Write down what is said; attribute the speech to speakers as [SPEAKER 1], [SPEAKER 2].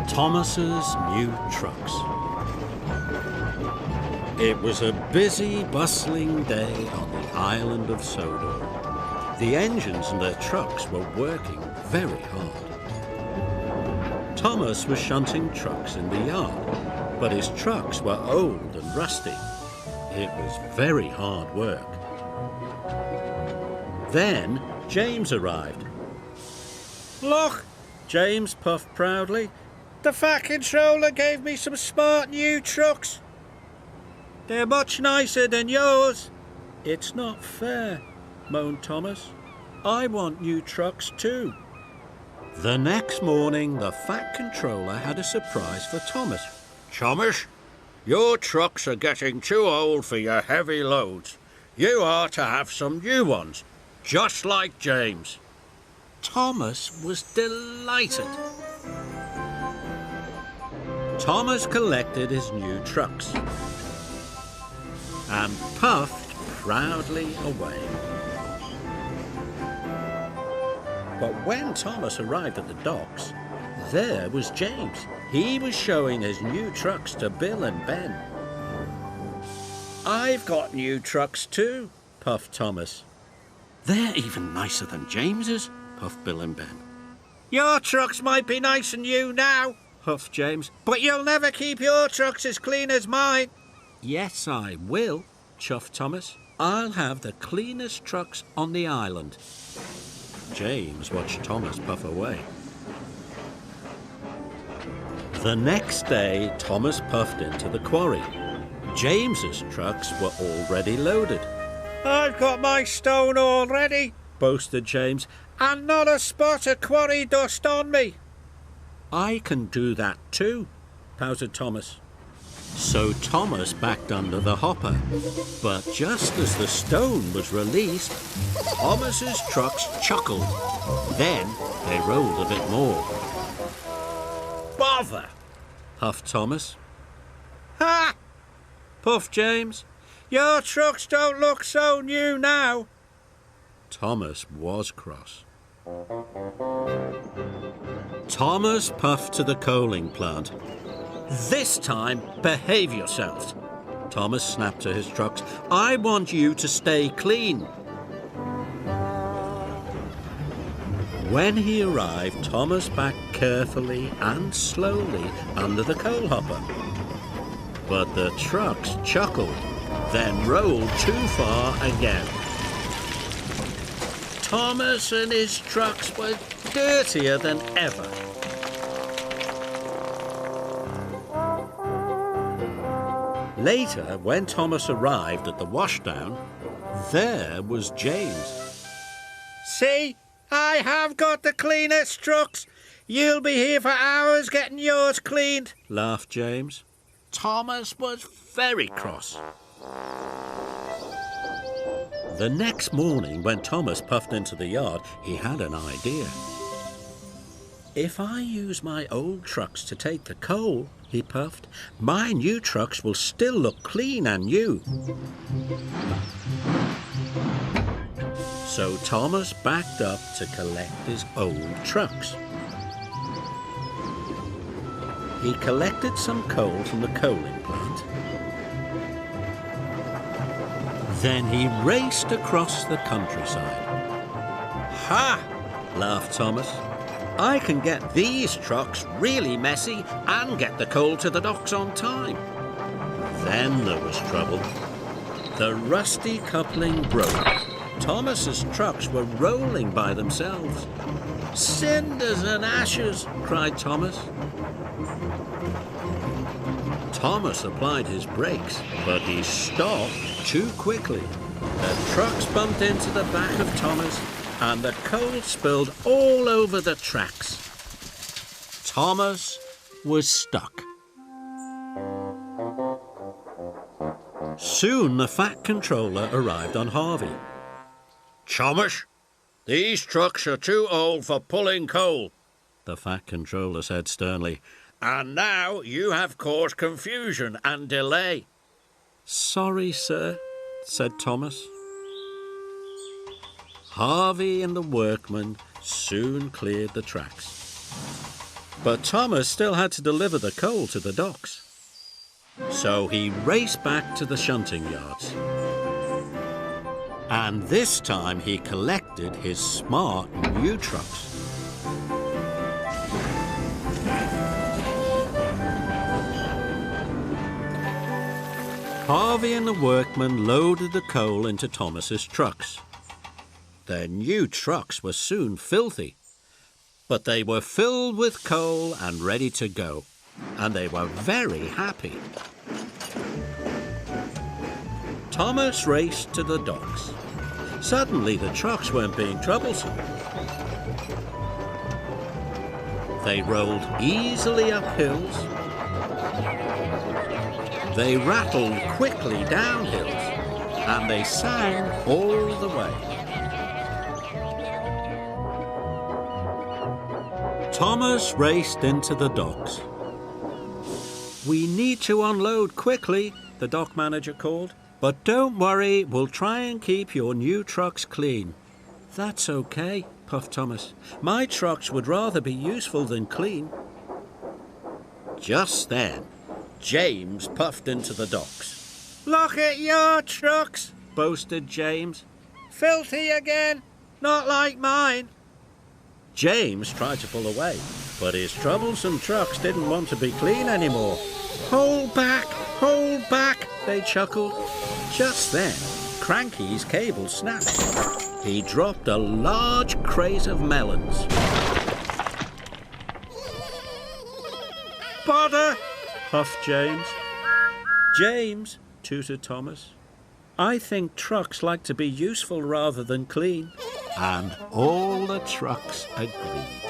[SPEAKER 1] Thomas's new trucks. It was a busy, bustling day on the island of Sodor. The engines in their trucks were working very hard. Thomas was shunting trucks in the yard, but his trucks were old and rusty. It was very hard work. Then James arrived. "Look," James puffed proudly. "The Fat Controller gave me some smart new trucks. They're much nicer than yours." "It's not fair," moaned Thomas. "I want new trucks too." The next morning, the Fat Controller had a surprise for Thomas.
[SPEAKER 2] "Thomas, your trucks are getting too old for your heavy loads. You are to have some new ones, just like James."
[SPEAKER 1] Thomas was delighted. Thomas collected his new trucks and puffed proudly away. But when Thomas arrived at the docks, there was James. He was showing his new trucks to Bill and Ben. "I've got new trucks too," puffed Thomas. "They're even nicer than James's," puffed Bill and Ben. "Your trucks might be nice and new now," huffed James, "but you'll never keep your trucks as clean as mine." "Yes, I will," chuffed Thomas. "I'll have the cleanest trucks on the island." James watched Thomas puff away. The next day, Thomas puffed into the quarry. James's trucks were already loaded. "I've got my stone already," boasted James, "and not a spot of quarry dust on me." "I can do that too," pouted Thomas. So Thomas backed under the hopper, but just as the stone was released, Thomas's trucks chuckled. Then they rolled a bit more. "Bother!" huffed Thomas. "Ha!" puffed James. "Your trucks don't look so new now." Thomas was cross. Thomas puffed to the coaling plant. "This time, behave yourselves," Thomas snapped to his trucks. "I want you to stay clean." When he arrived, Thomas backed carefully and slowly under the coal hopper. But the trucks chuckled, then rolled too far again. Thomas and his trucks were dirtier than ever. Later, when Thomas arrived at the washdown, there was James. "See, I have got the cleanest trucks. You'll be here for hours getting yours cleaned," laughed James. Thomas was very cross. The next morning, when Thomas puffed into the yard, he had an idea. "If I use my old trucks to take the coal," he puffed, "my new trucks will still look clean and new." So Thomas backed up to collect his old trucks. He collected some coal from the coaling plant. Then he raced across the countryside. "Ha!" laughed Thomas. "I can get these trucks really messy and get the coal to the docks on time." Then there was trouble. The rusty coupling broke. Thomas's trucks were rolling by themselves. "Cinders and ashes!" cried Thomas. Thomas applied his brakes, but he stopped too quickly. The trucks bumped into the back of Thomas, and the coal spilled all over the tracks. Thomas was stuck. Soon the Fat Controller arrived on Harvey.
[SPEAKER 2] "Thomas, these trucks are too old for pulling coal,"
[SPEAKER 1] the Fat Controller said sternly.
[SPEAKER 2] "And now you have caused confusion and delay."
[SPEAKER 1] "Sorry, sir," said Thomas. Harvey and the workmen soon cleared the tracks. But Thomas still had to deliver the coal to the docks. So he raced back to the shunting yards. And this time he collected his smart new trucks. Harvey and the workmen loaded the coal into Thomas's trucks. Their new trucks were soon filthy, but they were filled with coal and ready to go, and they were very happy. Thomas raced to the docks. Suddenly the trucks weren't being troublesome. They rolled easily up hills. They rattled quickly down hills, and they sang all the way. Thomas raced into the docks. "We need to unload quickly," the dock manager called. "But don't worry, we'll try and keep your new trucks clean." "That's okay," puffed Thomas. "My trucks would rather be useful than clean." Just then, James puffed into the docks. "Look at your trucks," boasted James. "Filthy again, not like mine." James tried to pull away, but his troublesome trucks didn't want to be clean anymore. Hold back, they chuckled. Just then, Cranky's cable snapped. He dropped a large crate of melons. "Butter," puffed James. "James," tooted Thomas, "I think trucks like to be useful rather than clean." And all the trucks agreed.